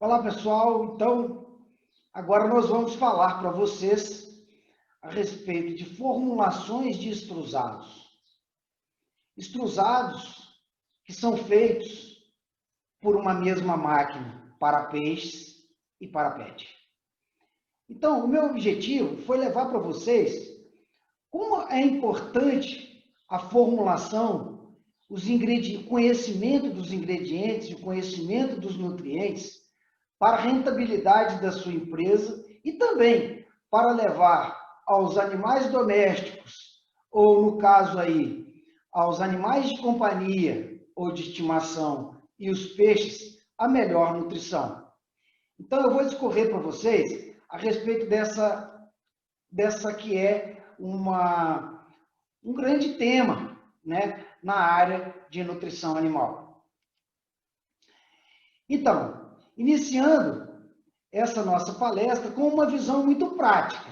Olá, pessoal. Então, agora nós vamos falar para vocês a respeito de formulações de extrusados. Extrusados que são feitos por uma mesma máquina para peixes e para PET. Então, o meu objetivo foi levar para vocês como é importante a formulação, o conhecimento dos ingredientes e o conhecimento dos nutrientes para a rentabilidade da sua empresa e também para levar aos animais domésticos, ou no caso aí, aos animais de companhia ou de estimação e os peixes, a melhor nutrição. Então, eu vou discorrer para vocês a respeito dessa que é um grande tema, né, na área de nutrição animal. Então, iniciando essa nossa palestra com uma visão muito prática,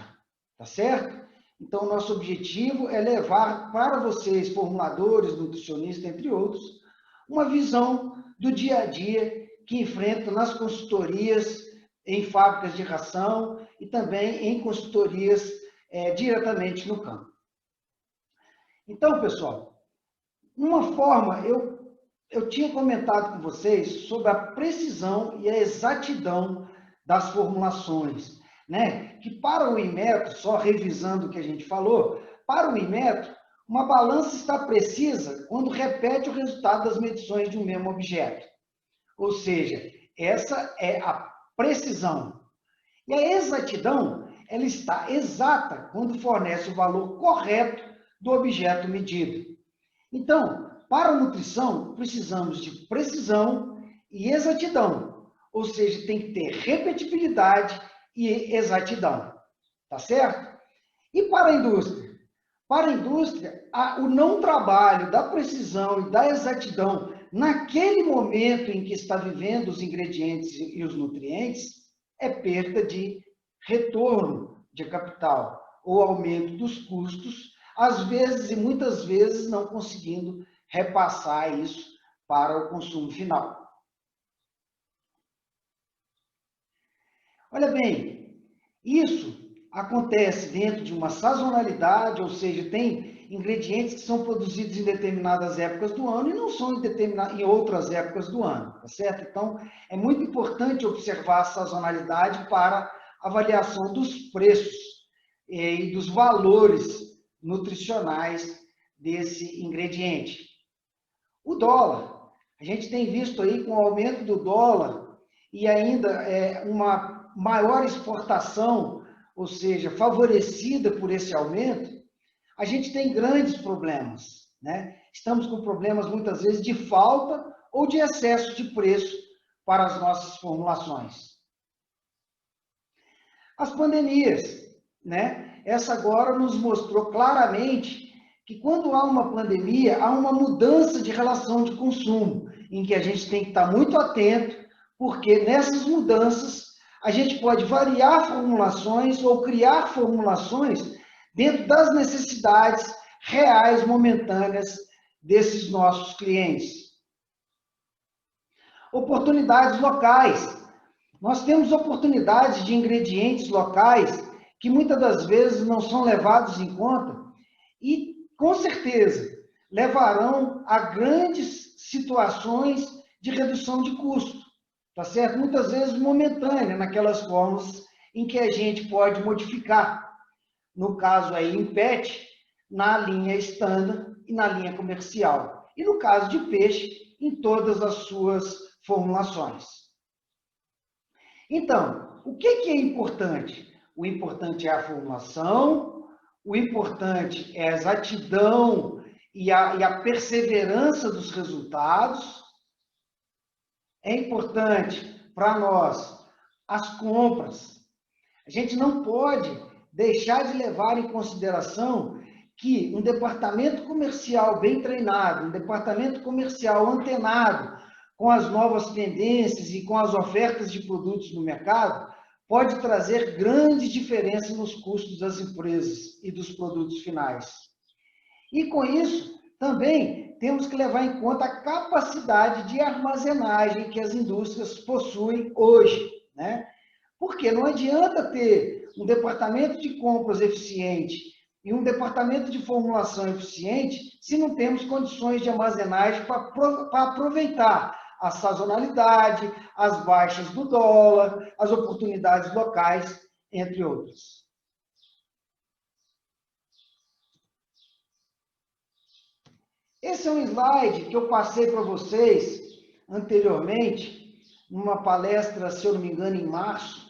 tá certo? Então, o nosso objetivo é levar para vocês, formuladores, nutricionistas, entre outros, uma visão do dia a dia que enfrentam nas consultorias, em fábricas de ração e também em consultorias diretamente no campo. Então, pessoal, uma forma, eu tinha comentado com vocês sobre a precisão e a exatidão das formulações, né? Que para o Inmetro, só revisando o que a gente falou, para o Inmetro, uma balança está precisa quando repete o resultado das medições de um mesmo objeto. Ou seja, essa é a precisão. E a exatidão, ela está exata quando fornece o valor correto do objeto medido. Então, para a nutrição, precisamos de precisão e exatidão. Ou seja, tem que ter repetibilidade e exatidão. Tá certo? E para a indústria? Para a indústria, o não trabalho da precisão e da exatidão naquele momento em que está vivendo os ingredientes e os nutrientes é perda de retorno de capital ou aumento dos custos, às vezes e muitas vezes não conseguindo repassar isso para o consumo final. Olha bem, isso acontece dentro de uma sazonalidade, ou seja, tem ingredientes que são produzidos em determinadas épocas do ano e não são em outras épocas do ano, tá certo? Então, é muito importante observar a sazonalidade para avaliação dos preços e dos valores nutricionais desse ingrediente. O dólar, a gente tem visto aí com o aumento do dólar e ainda uma maior exportação, ou seja, favorecida por esse aumento, a gente tem grandes problemas, né? Estamos com problemas muitas vezes de falta ou de excesso de preço para as nossas formulações. As pandemias, né? Essa agora nos mostrou claramente que quando há uma pandemia, há uma mudança de relação de consumo, em que a gente tem que estar muito atento, porque nessas mudanças a gente pode variar formulações ou criar formulações dentro das necessidades reais, momentâneas desses nossos clientes. Oportunidades locais. Nós temos oportunidades de ingredientes locais que muitas das vezes não são levados em conta e, com certeza, levarão a grandes situações de redução de custo, tá certo? Muitas vezes momentânea, naquelas formas em que a gente pode modificar, no caso aí em PET, na linha standard e na linha comercial. E no caso de peixe, em todas as suas formulações. Então, o que é importante? O importante é a formulação, o importante é a exatidão e a perseverança dos resultados. É importante para nós as compras. A gente não pode deixar de levar em consideração que um departamento comercial bem treinado, um departamento comercial antenado com as novas tendências e com as ofertas de produtos no mercado, pode trazer grandes diferenças nos custos das empresas e dos produtos finais. E com isso, Também temos que levar em conta a capacidade de armazenagem que as indústrias possuem hoje, né? Porque não adianta ter um departamento de compras eficiente e um departamento de formulação eficiente se não temos condições de armazenagem para aproveitar a sazonalidade, as baixas do dólar, as oportunidades locais, entre outras. Esse é um slide que eu passei para vocês anteriormente, numa palestra, se eu não me engano, em março,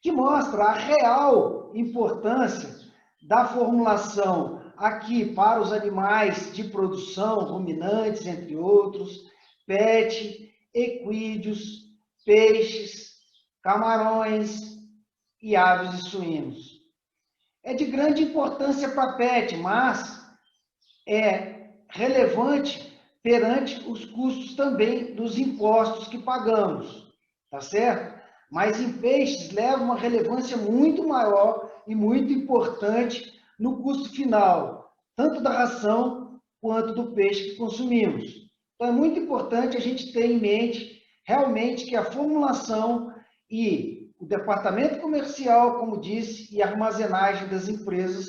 que mostra a real importância da formulação aqui para os animais de produção, ruminantes, entre outros, PET, equídeos, peixes, camarões e aves e suínos. É de grande importância para a PET, mas é relevante perante os custos também dos impostos que pagamos, tá certo? Mas em peixes leva uma relevância muito maior e muito importante no custo final, tanto da ração quanto do peixe que consumimos. Então é muito importante a gente ter em mente realmente que a formulação e o departamento comercial, como disse, e a armazenagem das empresas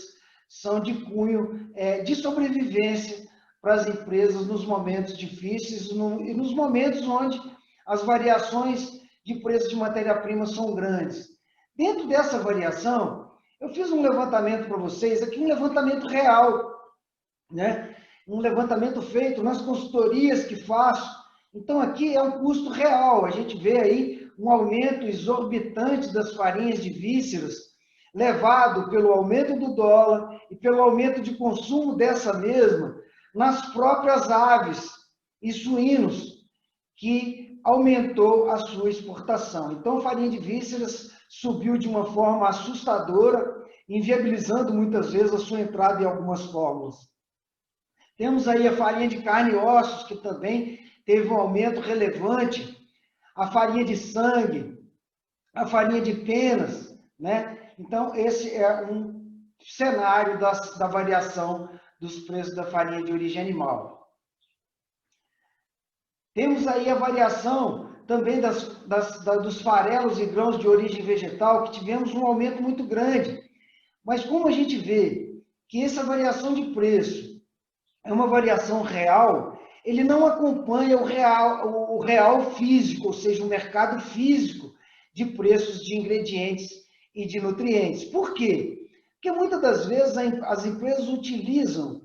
são de cunho de sobrevivência para as empresas nos momentos difíceis e nos momentos onde as variações de preço de matéria-prima são grandes. Dentro dessa variação, eu fiz um levantamento para vocês, aqui um levantamento real, né? Um levantamento feito nas consultorias que faço. Então, aqui é um custo real, a gente vê aí um aumento exorbitante das farinhas de vísceras, levado pelo aumento do dólar e pelo aumento de consumo dessa mesma nas próprias aves e suínos, que aumentou a sua exportação. Então, a farinha de vísceras subiu de uma forma assustadora, inviabilizando muitas vezes a sua entrada em algumas fórmulas. Temos aí a farinha de carne e ossos, que também teve um aumento relevante, a farinha de sangue, a farinha de penas, né? Então, esse é um cenário da variação dos preços da farinha de origem animal. Temos aí a variação também dos farelos e grãos de origem vegetal, que tivemos um aumento muito grande. Mas como a gente vê que essa variação de preço é uma variação real, ele não acompanha o real físico, ou seja, o mercado físico de preços de ingredientes e de nutrientes. Por quê? Porque muitas das vezes as empresas utilizam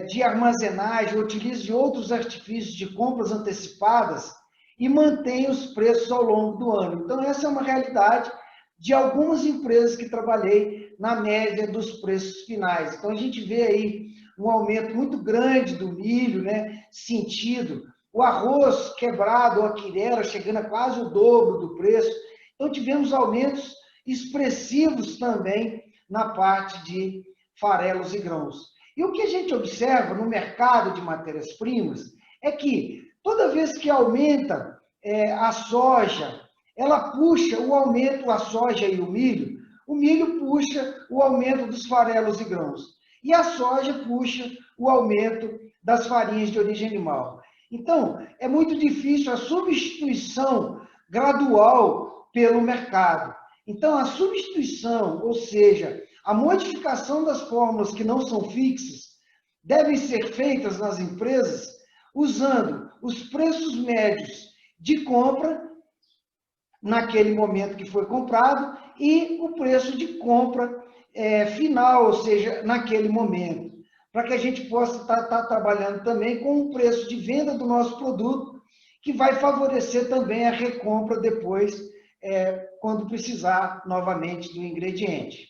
de armazenagem, utilizam de outros artifícios de compras antecipadas e mantêm os preços ao longo do ano. Então, essa é uma realidade de algumas empresas que trabalhei na média dos preços finais. Então, a gente vê aí um aumento muito grande do milho, né, sentido, o arroz quebrado, a quirera, chegando a quase o dobro do preço. Então, tivemos aumentos expressivos também na parte de farelos e grãos. E o que a gente observa no mercado de matérias-primas é que toda vez que aumenta a soja, ela puxa o aumento, a soja e o milho puxa o aumento dos farelos e grãos. E a soja puxa o aumento das farinhas de origem animal. Então, é muito difícil a substituição gradual pelo mercado. Então, a substituição, ou seja, a modificação das fórmulas que não são fixas, devem ser feitas nas empresas usando os preços médios de compra naquele momento que foi comprado e o preço de compra final, ou seja, naquele momento, para que a gente possa estar trabalhando também com o preço de venda do nosso produto, que vai favorecer também a recompra depois, quando precisar novamente do ingrediente.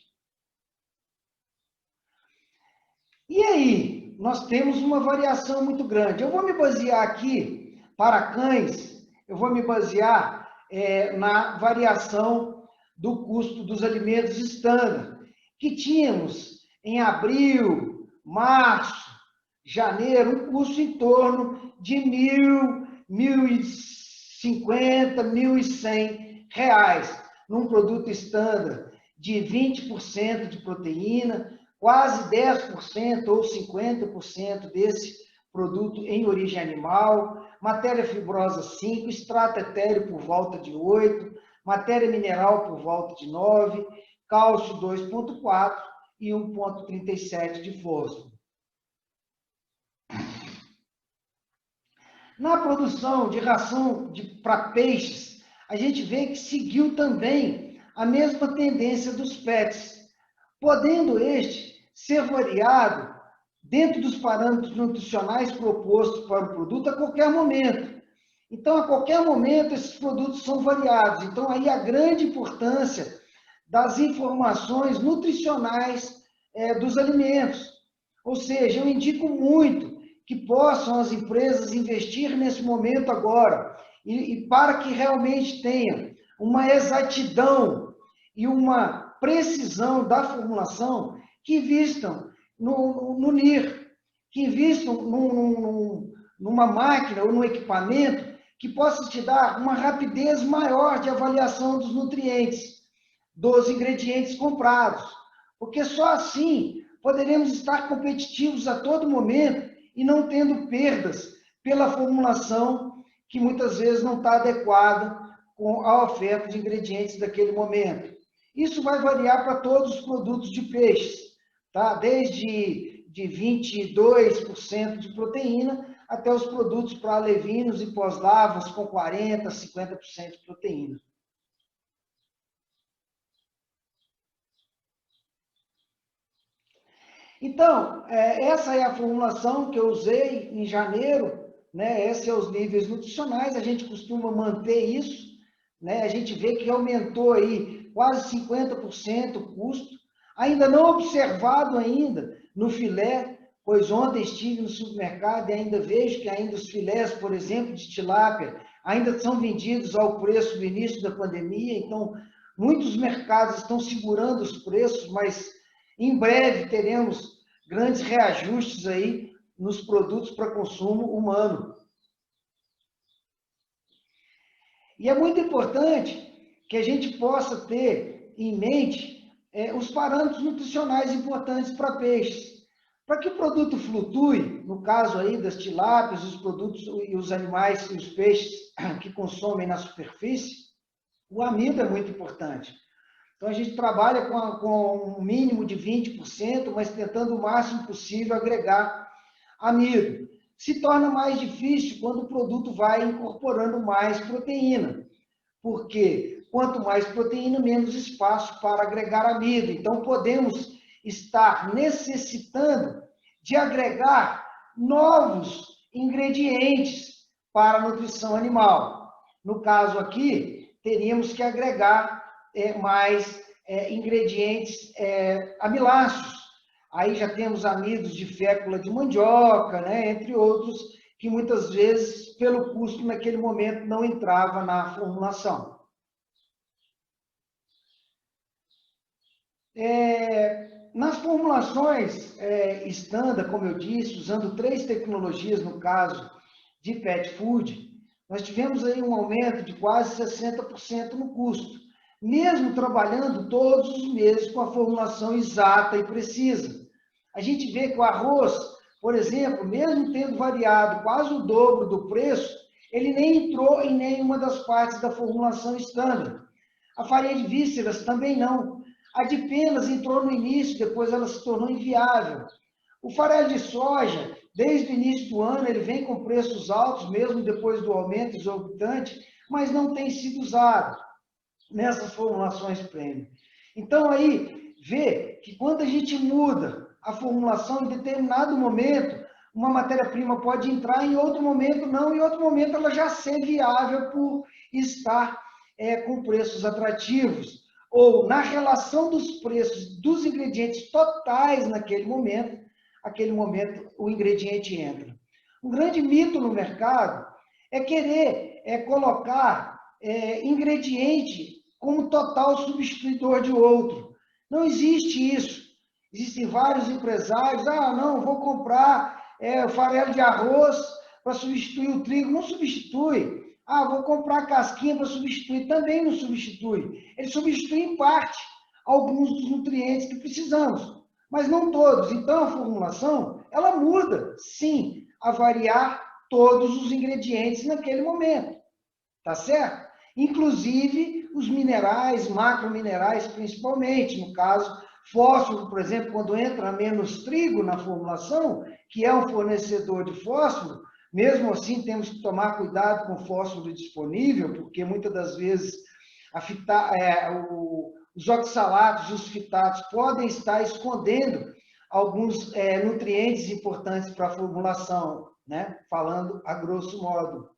E aí, nós temos uma variação muito grande. Eu vou me basear aqui, para cães, eu vou me basear na variação do custo dos alimentos estándar, que tínhamos em abril, março, janeiro, um custo em torno de R$ 1.050, R$ 1.100, num produto estándar de 20% de proteína, quase 10% ou 50% desse produto em origem animal, matéria fibrosa 5, extrato etéreo por volta de 8, matéria mineral por volta de 9, cálcio 2,4 e 1,37 de fósforo. Na produção de ração para peixes, a gente vê que seguiu também a mesma tendência dos PETs, podendo este ser variado dentro dos parâmetros nutricionais propostos para o produto a qualquer momento. Então, a qualquer momento, esses produtos são variados. Então, aí a grande importância das informações nutricionais dos alimentos. Ou seja, eu indico muito que possam as empresas investir nesse momento agora, e para que realmente tenham uma exatidão e uma precisão da formulação, que invistam no NIR, que invistam numa máquina ou num equipamento que possa te dar uma rapidez maior de avaliação dos nutrientes, dos ingredientes comprados, porque só assim poderemos estar competitivos a todo momento e não tendo perdas pela formulação que muitas vezes não está adequada com a oferta de ingredientes daquele momento. Isso vai variar para todos os produtos de peixes, tá? Desde de 22% de proteína até os produtos para alevinos e pós-lavas com 40%, 50% de proteína. Então, essa é a formulação que eu usei em janeiro, né? Esses são os níveis nutricionais, a gente costuma manter isso, né? A gente vê que aumentou aí quase 50% o custo, ainda não observado ainda no filé, pois ontem estive no supermercado e ainda vejo que ainda os filés, por exemplo, de tilápia, ainda são vendidos ao preço do início da pandemia, então muitos mercados estão segurando os preços, mas em breve teremos grandes reajustes aí nos produtos para consumo humano. E é muito importante que a gente possa ter em mente os parâmetros nutricionais importantes para peixes. Para que o produto flutue, no caso aí das tilápias, os produtos e os animais e os peixes que consomem na superfície, o amido é muito importante. Então, a gente trabalha com um mínimo de 20%, mas tentando o máximo possível agregar amido. Se torna mais difícil quando o produto vai incorporando mais proteína, porque quanto mais proteína, menos espaço para agregar amido. Então, podemos estar necessitando de agregar novos ingredientes para a nutrição animal. No caso aqui, teríamos que agregar mais ingredientes amiláceos. Aí já temos amidos de fécula de mandioca, né, entre outros, que muitas vezes, pelo custo naquele momento, não entrava na formulação. Nas formulações standard, como eu disse, usando 3 tecnologias, no caso de pet food, nós tivemos aí um aumento de quase 60% no custo, mesmo trabalhando todos os meses com a formulação exata e precisa. A gente vê que o arroz, por exemplo, mesmo tendo variado quase o dobro do preço, ele nem entrou em nenhuma das partes da formulação standard. A farinha de vísceras também não. A de penas entrou no início, depois ela se tornou inviável. O farelo de soja, desde o início do ano, ele vem com preços altos, mesmo depois do aumento exorbitante, mas não tem sido usado nessas formulações premium. Então, aí, vê que quando a gente muda a formulação, em determinado momento, uma matéria-prima pode entrar, em outro momento não, em outro momento ela já ser viável por estar com preços atrativos, ou na relação dos preços dos ingredientes totais naquele momento o ingrediente entra. Um grande mito no mercado é querer colocar ingrediente como total substituidor de outro. Não existe isso. Existem vários empresários, não, vou comprar farelo de arroz para substituir o trigo. Não substitui. Vou comprar casquinha para substituir. Também não substitui. Ele substitui em parte alguns dos nutrientes que precisamos. mas não todos. Então, a formulação, ela muda, sim, a variar todos os ingredientes naquele momento, tá certo? Inclusive os minerais, macrominerais principalmente, no caso, fósforo, por exemplo, quando entra menos trigo na formulação, que é um fornecedor de fósforo, mesmo assim temos que tomar cuidado com o fósforo disponível, porque muitas das vezes os oxalatos e os fitatos podem estar escondendo alguns nutrientes importantes para a formulação, né? Falando a grosso modo.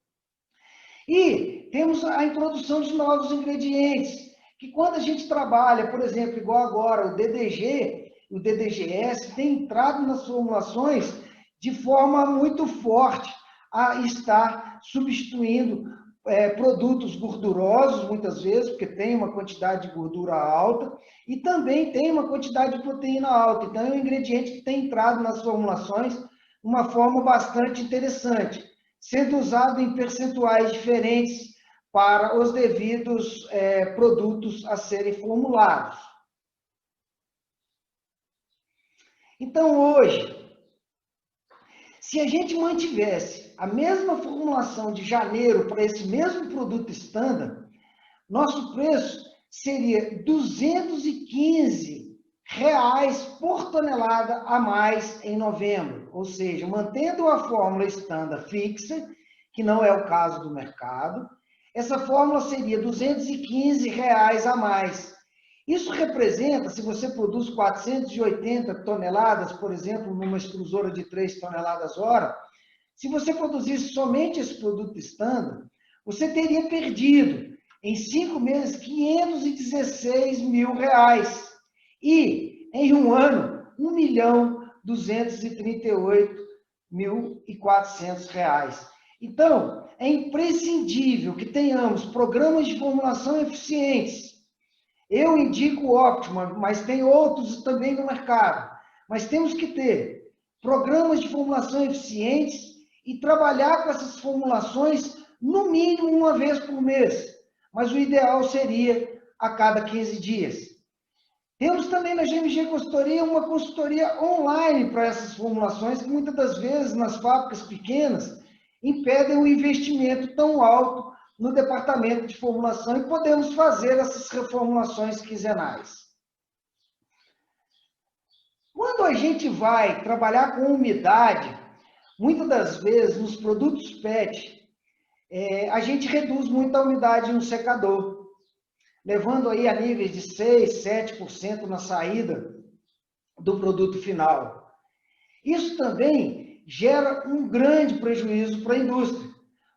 E temos a introdução de novos ingredientes, que quando a gente trabalha, por exemplo, igual agora, o DDG, o DDGS, tem entrado nas formulações de forma muito forte a estar substituindo produtos gordurosos, muitas vezes, porque tem uma quantidade de gordura alta, e também tem uma quantidade de proteína alta. Então, é um ingrediente que tem entrado nas formulações de uma forma bastante interessante, sendo usado em percentuais diferentes para os devidos produtos a serem formulados. Então, hoje, se a gente mantivesse a mesma formulação de janeiro para esse mesmo produto estándar, nosso preço seria R$ 215 por tonelada a mais em novembro. Ou seja, mantendo a fórmula estándar fixa, que não é o caso do mercado, essa fórmula seria R$ 215 a mais. Isso representa, se você produz 480 toneladas, por exemplo, numa extrusora de 3 toneladas hora, se você produzisse somente esse produto estándar, você teria perdido, em 5 meses, R$ 516 mil. E, em um ano, R$ 1.238.400. Então, é imprescindível que tenhamos programas de formulação eficientes. Eu indico o Optima, mas tem outros também no mercado. Mas temos que ter programas de formulação eficientes e trabalhar com essas formulações no mínimo uma vez por mês. Mas o ideal seria a cada 15 dias. Temos também na GMG Consultoria uma consultoria online para essas formulações, que muitas das vezes nas fábricas pequenas impedem um investimento tão alto no departamento de formulação e podemos fazer essas reformulações quinzenais. Quando a gente vai trabalhar com umidade, muitas das vezes nos produtos PET, a gente reduz muito a umidade no secador, levando aí a níveis de 6%, 7% na saída do produto final. Isso também gera um grande prejuízo para a indústria.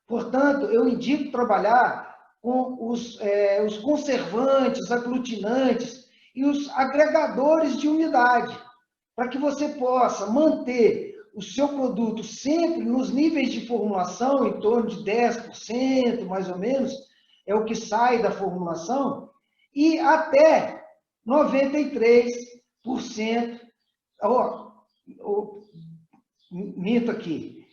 Portanto, eu indico trabalhar com os conservantes, aglutinantes e os agregadores de umidade, para que você possa manter o seu produto sempre nos níveis de formulação, em torno de 10%, mais ou menos, é o que sai da formulação, e até 93%. Minto aqui.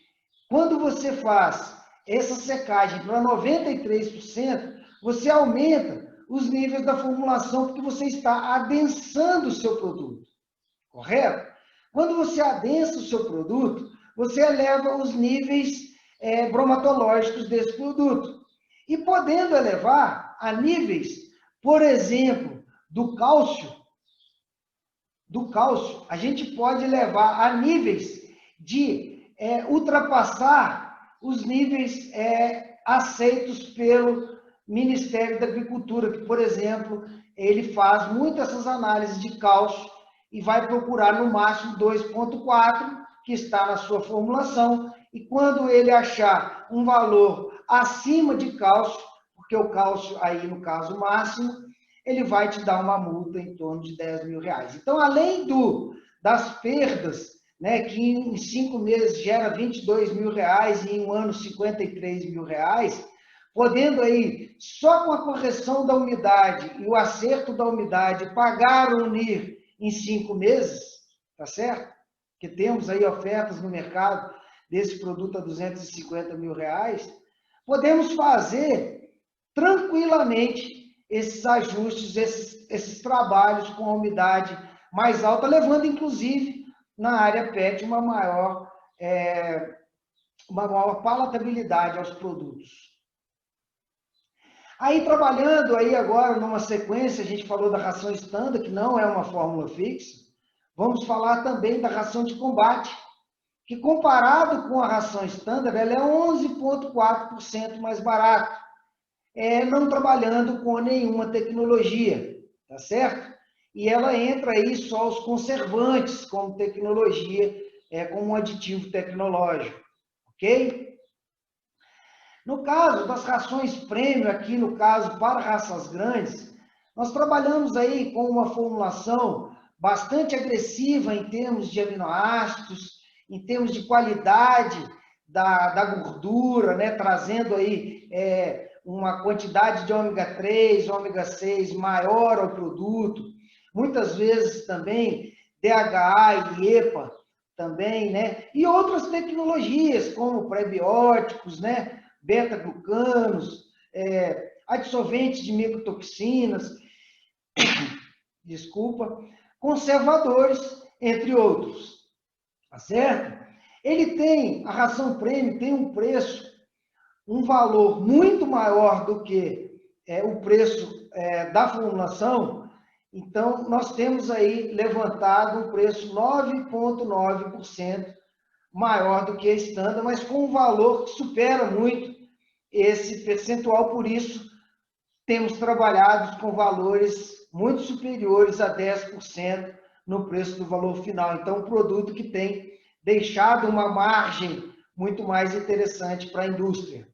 Quando você faz essa secagem para 93%, você aumenta os níveis da formulação, porque você está adensando o seu produto, correto? Quando você adensa o seu produto, você eleva os níveis bromatológicos desse produto. E podendo elevar a níveis, por exemplo, do cálcio, a gente pode levar a níveis de ultrapassar os níveis aceitos pelo Ministério da Agricultura, que, por exemplo, ele faz muitas essas análises de cálcio e vai procurar no máximo 2,4, que está na sua formulação, e quando ele achar um valor acima de cálcio, porque o cálcio aí no caso máximo, ele vai te dar uma multa em torno de R$ 10 mil. Então, além das perdas, né, que em 5 meses gera R$ 22 mil e em um ano R$ 53 mil, podendo aí, só com a correção da umidade e o acerto da umidade, pagar o NIR em 5 meses, tá certo? Que temos aí ofertas no mercado desse produto a R$ 250 mil, podemos fazer tranquilamente esses ajustes, esses trabalhos com a umidade mais alta, levando, inclusive, na área PET, uma maior palatabilidade aos produtos. Aí, trabalhando aí agora numa sequência, a gente falou da ração estándar, que não é uma fórmula fixa, vamos falar também da ração de combate, que comparado com a ração estándar, ela é 11,4% mais barata, não trabalhando com nenhuma tecnologia, tá certo? E ela entra aí só os conservantes como tecnologia, como um aditivo tecnológico, ok? No caso das rações prêmio, aqui no caso para raças grandes, nós trabalhamos aí com uma formulação bastante agressiva em termos de aminoácidos, em termos de qualidade da gordura, né? Trazendo aí uma quantidade de ômega 3, ômega 6 maior ao produto, muitas vezes também DHA e EPA também, né? E outras tecnologias, como prebióticos, né? Beta-glucanos, adsorventes de micotoxinas, desculpa, conservadores, entre outros, tá certo? A ração prêmio tem um preço, um valor muito maior do que o preço da formulação, então nós temos aí levantado um preço 9,9% maior do que a estándar, mas com um valor que supera muito esse percentual, por isso temos trabalhado com valores muito superiores a 10% no preço do valor final. Então, um produto que tem deixado uma margem muito mais interessante para a indústria.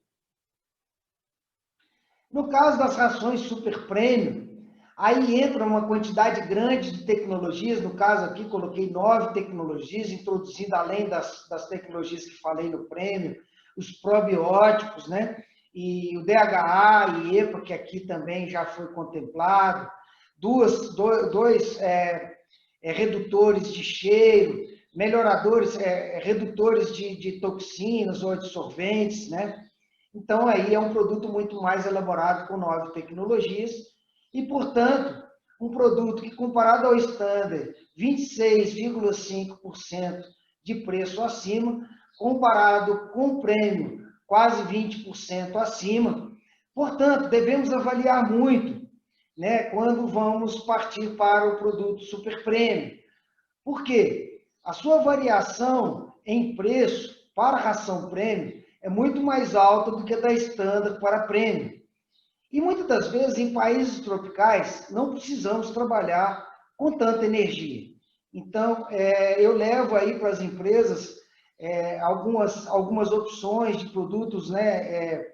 No caso das rações super prêmio, aí entra uma quantidade grande de tecnologias, no caso aqui coloquei 9 tecnologias, introduzindo além das tecnologias que falei no prêmio, os probióticos, né? E o DHA e EPA, que aqui também já foi contemplado, dois redutores de cheiro, melhoradores, redutores de toxinas ou adsorventes, né? Então, aí é um produto muito mais elaborado com 9 tecnologias e, portanto, um produto que, comparado ao estándar, 26,5% de preço acima, comparado com o prêmio, quase 20% acima. Portanto, devemos avaliar muito, né, quando vamos partir para o produto super prêmio. Por quê? A sua variação em preço para a ração prêmio é muito mais alta do que a da estándar para prêmio. E muitas das vezes, em países tropicais, não precisamos trabalhar com tanta energia. Então, eu levo aí para as empresas algumas opções de produtos, né,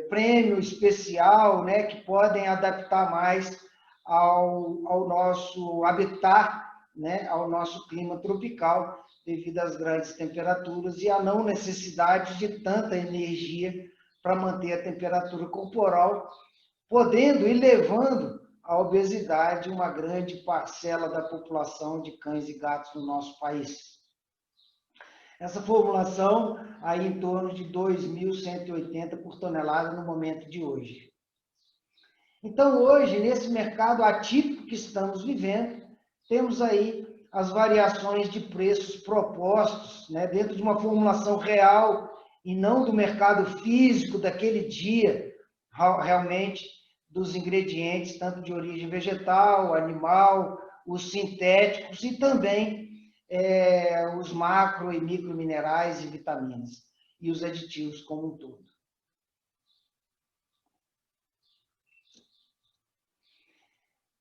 prêmio especial, né, que podem adaptar mais ao nosso habitat, né, ao nosso clima tropical, devido às grandes temperaturas e à não necessidade de tanta energia para manter a temperatura corporal, podendo ir levando à obesidade uma grande parcela da população de cães e gatos no nosso país. Essa formulação aí em torno de 2.180 por tonelada no momento de hoje. Então, hoje, nesse mercado atípico que estamos vivendo, temos aí as variações de preços propostos, né, dentro de uma formulação real e não do mercado físico daquele dia, realmente, dos ingredientes, tanto de origem vegetal, animal, os sintéticos e também os macro e microminerais e vitaminas, e os aditivos como um todo.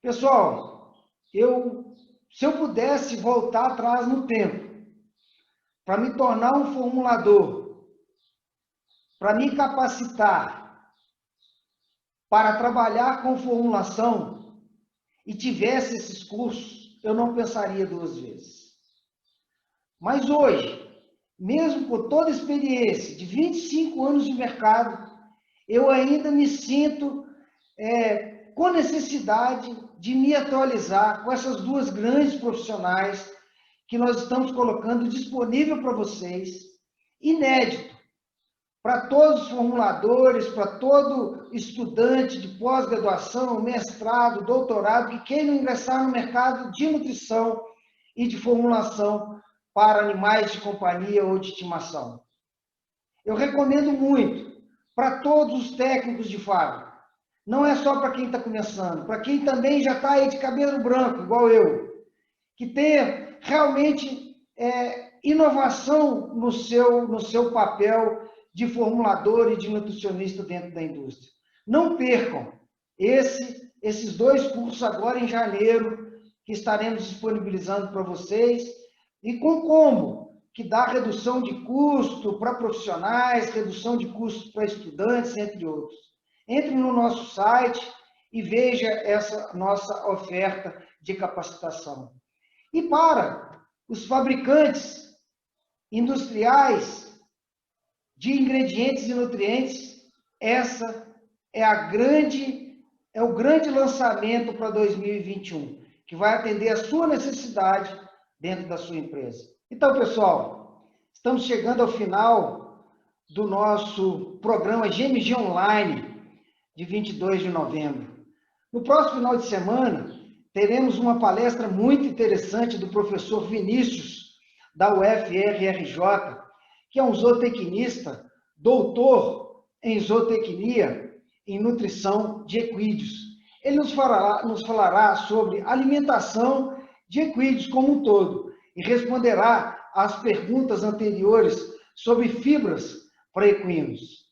Pessoal, se eu pudesse voltar atrás no tempo, para me tornar um formulador, para me capacitar, para trabalhar com formulação, e tivesse esses cursos, eu não pensaria 2 vezes. Mas hoje, mesmo com toda a experiência de 25 anos de mercado, eu ainda me sinto com necessidade de me atualizar com essas 2 grandes profissionais que nós estamos colocando disponível para vocês, inédito, para todos os formuladores, para todo estudante de pós-graduação, mestrado, doutorado, que queiram ingressar no mercado de nutrição e de formulação para animais de companhia ou de estimação. Eu recomendo muito para todos os técnicos de fábrica. Não é só para quem está começando, para quem também já está aí de cabelo branco, igual eu, que tenha realmente inovação no seu papel de formulador e de nutricionista dentro da indústria. Não percam esses 2 cursos agora em janeiro, que estaremos disponibilizando para vocês, e com combo, que dá redução de custo para profissionais, redução de custos para estudantes, entre outros. Entre no nosso site e veja essa nossa oferta de capacitação. E para os fabricantes industriais de ingredientes e nutrientes, essa é o grande lançamento para 2021, que vai atender a sua necessidade dentro da sua empresa. Então, pessoal, estamos chegando ao final do nosso programa GMG Online de 22 de novembro. No próximo final de semana, teremos uma palestra muito interessante do professor Vinícius, da UFRRJ, que é um zootecnista, doutor em zootecnia, em nutrição de equídeos. Ele nos falará sobre alimentação de equídeos como um todo e responderá às perguntas anteriores sobre fibras para equinos.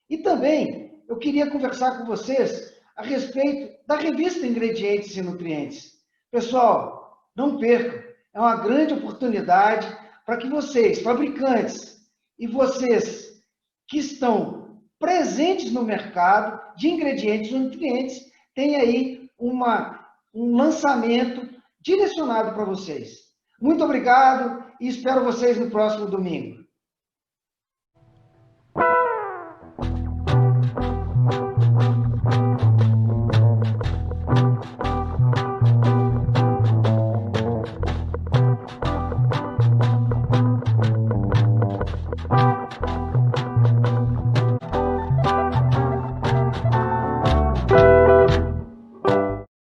E também eu queria conversar com vocês a respeito da revista Ingredientes e Nutrientes. Pessoal, não percam, é uma grande oportunidade para que vocês, fabricantes, e vocês que estão presentes no mercado de ingredientes e nutrientes, tenham aí um lançamento direcionado para vocês. Muito obrigado e espero vocês no próximo domingo.